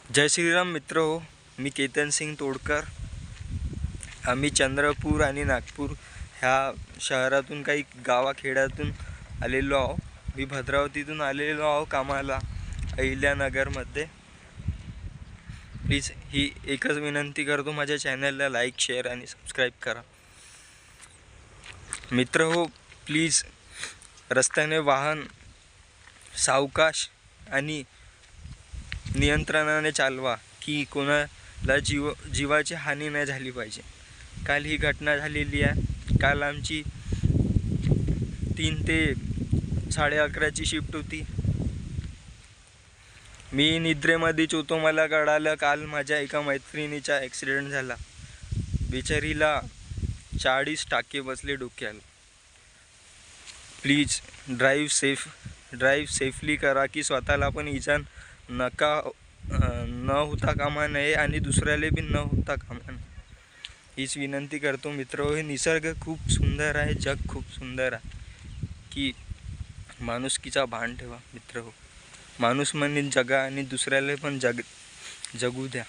जय श्रीराम मित्र हो, मी केतन सिंग तोडकर। आम्ही चंद्रपूर आणि नागपूर ह्या शहरातून काही गावाखेड्यातून आलेलो आहो। मी भद्रावतीतून आलेलो आहो कामाला अहिल्यानगरमध्ये। प्लीज ही एकच विनंती करतो, माझ्या चॅनलला लाईक शेअर आणि सबस्क्राईब करा मित्र हो। प्लीज रस्त्याने वाहन सावकाश आणि नियंत्रणाने चालवा की कोणाला जीवाची हानी नाही झाली पाहिजे। काल ही घटना झालेली आहे। काल आमची 3 ते 11:30ची शिफ्ट होती। मी निद्रेमध्येच होतो। मला कळालं काल माझ्या एका मैत्रिणीचा ॲक्सिडेंट झाला। बिचारीला 40 टाके बसले डोक्याला। प्लीज ड्राईव्ह सेफली करा की स्वतःला पण इजा न होता कामा नये आणि दुसऱ्याला पण न होता कामा नये, हीच विनंती करतो मित्र हो। हे निसर्ग खूप सुंदर आहे, जग खूप सुंदर आहे की माणुसकीचा भान ठेवा मित्र हो। माणूस म्हणून जगा आणि दुसऱ्याला पण जगू द्या।